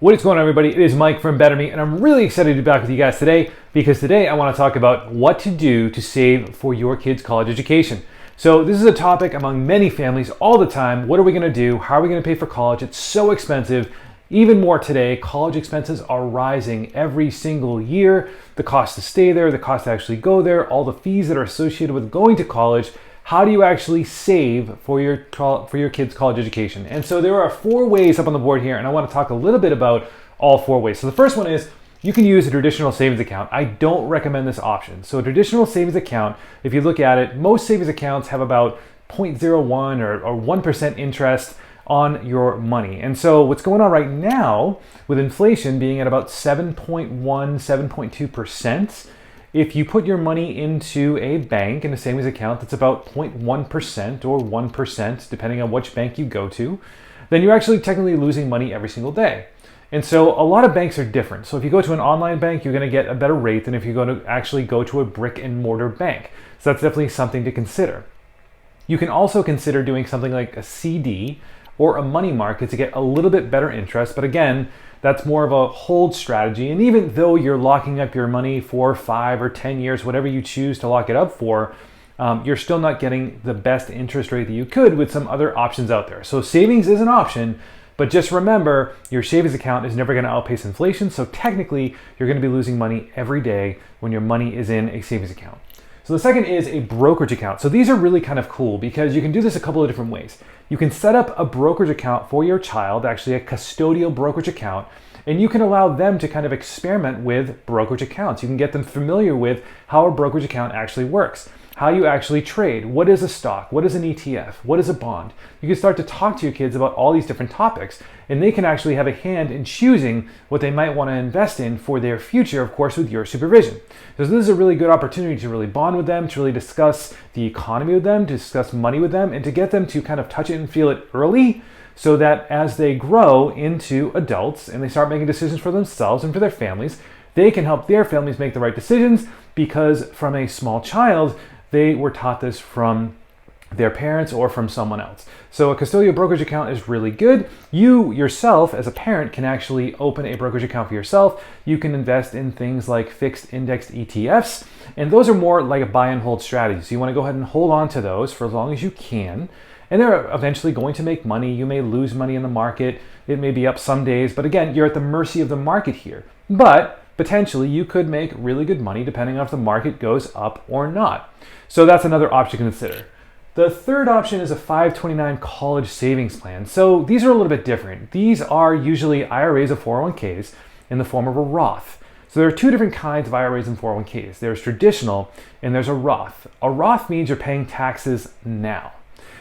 What is going on, everybody? It is Mike from Better Me, and I'm really excited to be back with you guys today because today I want to talk about what to do to save for your kids' college education. So this is a topic among many families all the time. What are we going to do? How are we going to pay for college? It's so expensive. Even more today, college expenses are rising every single year. The cost to stay there, the cost to actually go there, all the fees that are associated with going to college. How do you actually save for your kids' college education? And so there are 4 ways up on the board here, and I want to talk a little bit about all 4 ways. So the first one is you can use a traditional savings account. I don't recommend this option. So a traditional savings account, if you look at it, most savings accounts have about 0.01 or 1% interest on your money. And so what's going on right now with inflation being at about 7.1, 7.2%, if you put your money into a bank in a savings account that's about 0.1% or 1%, depending on which bank you go to, then you're actually technically losing money every single day. And so a lot of banks are different. So if you go to an online bank, you're going to get a better rate than if you're going to actually go to a brick and mortar bank. So that's definitely something to consider. You can also consider doing something like a CD or a money market to get a little bit better interest. But again, that's more of a hold strategy. And even though you're locking up your money for 5 or 10 years, whatever you choose to lock it up for, you're still not getting the best interest rate that you could with some other options out there. So savings is an option, but just remember your savings account is never going to outpace inflation. So technically, you're going to be losing money every day when your money is in a savings account. So the second is a brokerage account. So these are really kind of cool because you can do this a couple of different ways. You can set up a brokerage account for your child, actually a custodial brokerage account, and you can allow them to kind of experiment with brokerage accounts. You can get them familiar with how a brokerage account actually works, how you actually trade, what is a stock, what is an ETF, what is a bond. You can start to talk to your kids about all these different topics, and they can actually have a hand in choosing what they might want to invest in for their future, of course, with your supervision. So this is a really good opportunity to really bond with them, to really discuss the economy with them, to discuss money with them, and to get them to kind of touch it and feel it early so that as they grow into adults and they start making decisions for themselves and for their families, they can help their families make the right decisions because from a small child, they were taught this from their parents or from someone else. So a custodial brokerage account is really good. You yourself as a parent can actually open a brokerage account for yourself. You can invest in things like fixed indexed ETFs, and those are more like a buy and hold strategy. So you want to go ahead and hold on to those for as long as you can. And they're eventually going to make money. You may lose money in the market. It may be up some days, but again, you're at the mercy of the market here. But potentially you could make really good money depending on if the market goes up or not. So that's another option to consider. The third option is a 529 college savings plan. So these are a little bit different. These are usually IRAs or 401ks in the form of a Roth. So there are 2 different kinds of IRAs and 401ks. There's traditional and there's a Roth. A Roth means you're paying taxes now.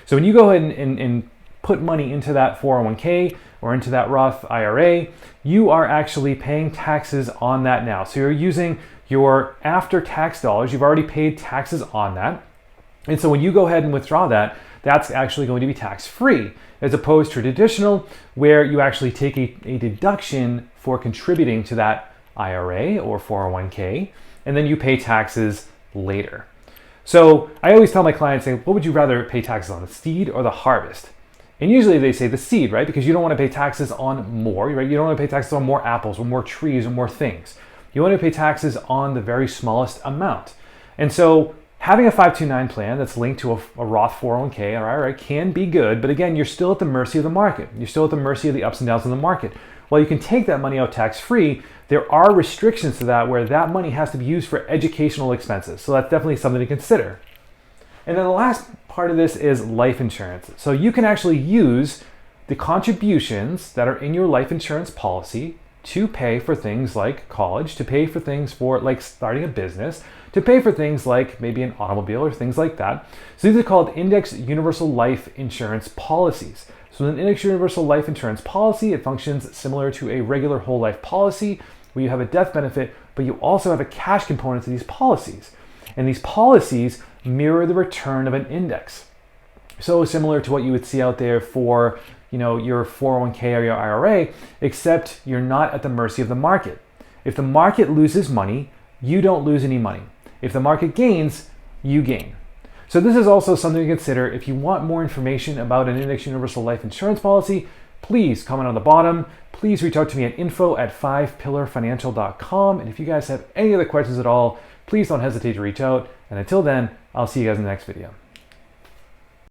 So when you go ahead and put money into that 401k or into that Roth IRA, you are actually paying taxes on that now. So you're using your after-tax dollars. You've already paid taxes on that. And so when you go ahead and withdraw that, that's actually going to be tax-free, as opposed to traditional, where you actually take a deduction for contributing to that IRA or 401k, and then you pay taxes later. So I always tell my clients, say, what would you rather pay taxes on, the seed or the harvest? And usually they say the seed, right? Because you don't want to pay taxes on more, right? You don't want to pay taxes on more apples or more trees or more things. You want to pay taxes on the very smallest amount. And so having a 529 plan that's linked to a Roth 401k or IRA can be good, but again, you're still at the mercy of the market. You're still at the mercy of the ups and downs in the market. While you can take that money out tax-free, there are restrictions to that where that money has to be used for educational expenses. So that's definitely something to consider. And then the last part of this is life insurance. So you can actually use the contributions that are in your life insurance policy to pay for things like college, to pay for things for like starting a business, to pay for things like maybe an automobile or things like that. So these are called Index Universal Life Insurance policies. So an Index Universal Life Insurance policy, it functions similar to a regular whole life policy where you have a death benefit, but you also have a cash component to these policies. And these policies mirror the return of an index. So similar to what you would see out there for your 401k or your IRA, except you're not at the mercy of the market. If the market loses money, you don't lose any money. If the market gains, you gain. So this is also something to consider. If you want more information about an Index Universal Life Insurance policy, please comment on the bottom. Please reach out to me at info@fivepillarfinancial.com. And if you guys have any other questions at all, please don't hesitate to reach out. And until then, I'll see you guys in the next video.